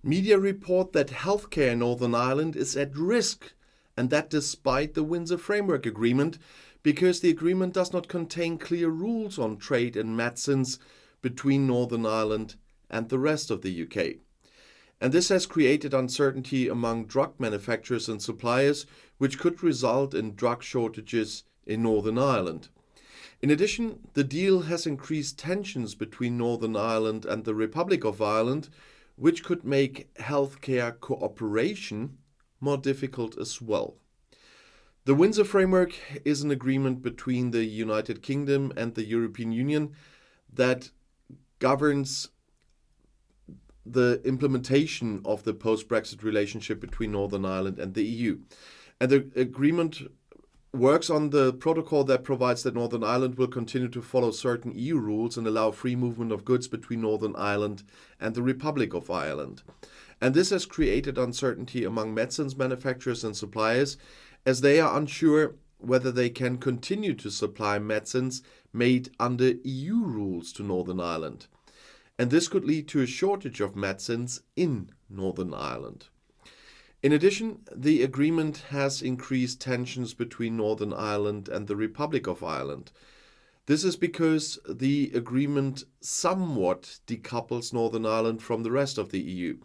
Media report that healthcare in Northern Ireland is at risk, and that despite the Windsor Framework Agreement, because the agreement does not contain clear rules on trade in medicines between Northern Ireland and the rest of the UK. And this has created uncertainty among drug manufacturers and suppliers, which could result in drug shortages in Northern Ireland. In addition, the deal has increased tensions between Northern Ireland and the Republic of Ireland, which could make healthcare cooperation more difficult as well. The Windsor Framework is an agreement between the United Kingdom and the European Union that governs the implementation of the post-Brexit relationship between Northern Ireland and the EU. And the agreement works on the protocol that provides that Northern Ireland will continue to follow certain EU rules and allow free movement of goods between Northern Ireland and the Republic of Ireland. And this has created uncertainty among medicines manufacturers and suppliers, as they are unsure whether they can continue to supply medicines made under EU rules to Northern Ireland. And this could lead to a shortage of medicines in Northern Ireland. In addition, the agreement has increased tensions between Northern Ireland and the Republic of Ireland. This is because the agreement somewhat decouples Northern Ireland from the rest of the EU.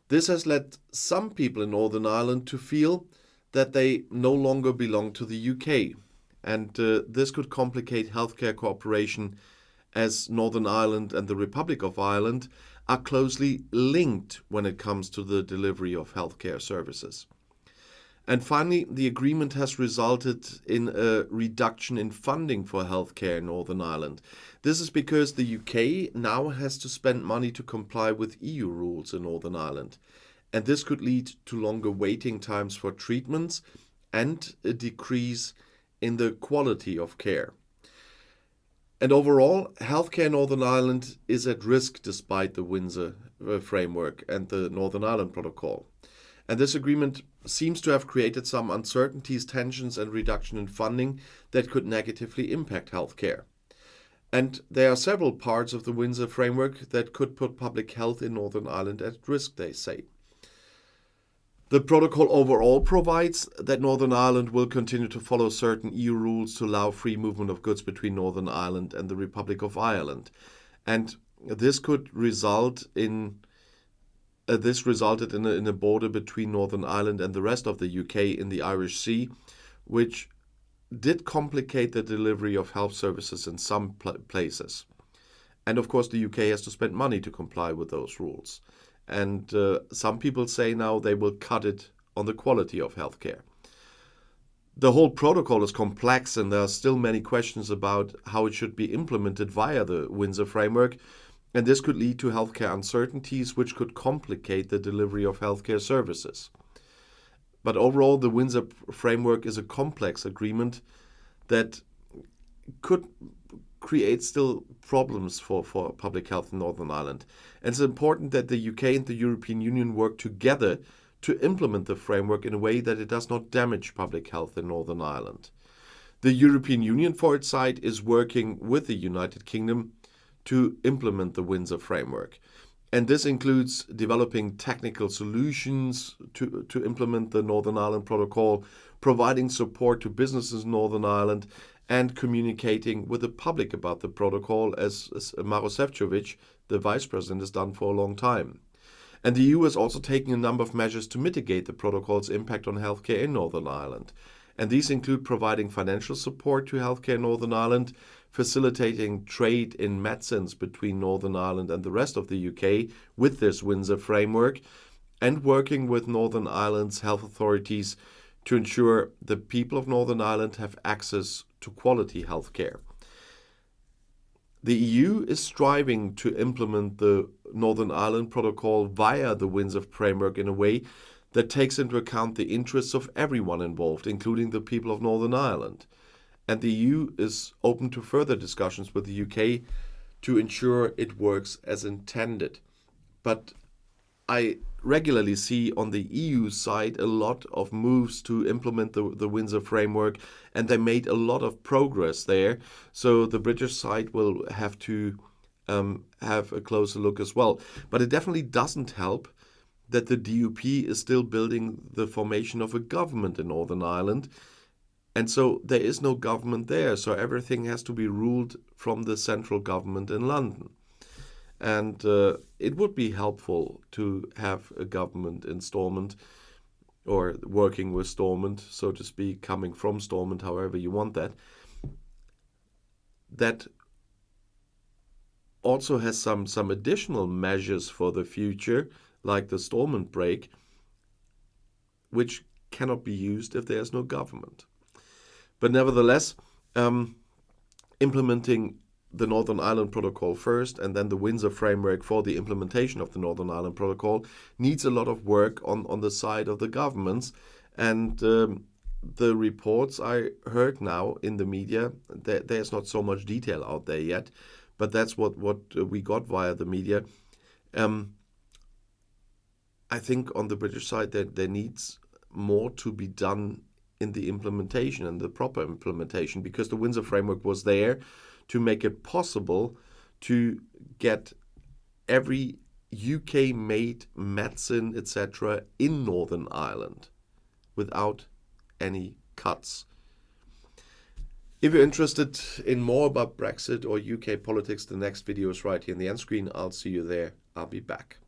This has led some people in Northern Ireland to feel that they no longer belong to the UK. And this could complicate healthcare cooperation, as Northern Ireland and the Republic of Ireland are closely linked when it comes to the delivery of healthcare services. And finally, the agreement has resulted in a reduction in funding for healthcare in Northern Ireland. This is because the UK now has to spend money to comply with EU rules in Northern Ireland. And this could lead to longer waiting times for treatments and a decrease in the quality of care. And overall, healthcare in Northern Ireland is at risk despite the Windsor Framework and the Northern Ireland Protocol. And this agreement seems to have created some uncertainties, tensions, and reduction in funding that could negatively impact healthcare. And there are several parts of the Windsor Framework that could put public health in Northern Ireland at risk, they say. The protocol overall provides that Northern Ireland will continue to follow certain EU rules to allow free movement of goods between Northern Ireland and the Republic of Ireland. And this could result in resulted in a border between Northern Ireland and the rest of the UK in the Irish Sea, which did complicate the delivery of health services in some places. And of course, the UK has to spend money to comply with those rules. And some people say now they will cut it on the quality of healthcare. The whole protocol is complex, and there are still many questions about how it should be implemented via the Windsor Framework. And this could lead to healthcare uncertainties, which could complicate the delivery of healthcare services. But overall, the Windsor Framework is a complex agreement that could create still problems for public health in Northern Ireland. And it's important that the UK and the European Union work together to implement the framework in a way that it does not damage public health in Northern Ireland. The European Union, for its side, is working with the United Kingdom to implement the Windsor Framework. And this includes developing technical solutions to implement the Northern Ireland Protocol, providing support to businesses in Northern Ireland, and communicating with the public about the protocol, as Maroš Šefčovič, the Vice President, has done for a long time. And the EU is also taking a number of measures to mitigate the protocol's impact on healthcare in Northern Ireland. And these include providing financial support to healthcare in Northern Ireland, facilitating trade in medicines between Northern Ireland and the rest of the UK with this Windsor Framework, and working with Northern Ireland's health authorities to ensure the people of Northern Ireland have access to quality healthcare. The EU is striving to implement the Northern Ireland Protocol via the Windsor Framework in a way that takes into account the interests of everyone involved, including the people of Northern Ireland. And the EU is open to further discussions with the UK to ensure it works as intended. But I regularly see on the EU side a lot of moves to implement the Windsor Framework, and they made a lot of progress there. So the British side will have to have a closer look as well. But it definitely doesn't help that the DUP is still building the formation of a government in Northern Ireland. And so there is no government there. So everything has to be ruled from the central government in London. And it would be helpful to have a government in Stormont, or working with Stormont, so to speak, coming from Stormont, however you want that, that also has some additional measures for the future, like the Stormont break, which cannot be used if there's no government. But nevertheless, implementing the Northern Ireland Protocol first and then the Windsor Framework for the implementation of the Northern Ireland Protocol needs a lot of work on the side of the governments. And the reports I heard now in the media, there's not so much detail out there yet, but that's what we got via the media. I think on the British side there needs more to be done in the implementation and the proper implementation, because the Windsor Framework was there to make it possible to get every UK-made medicine, etc., in Northern Ireland without any cuts. If you're interested in more about Brexit or UK politics, the next video is right here in the end screen. I'll see you there. I'll be back.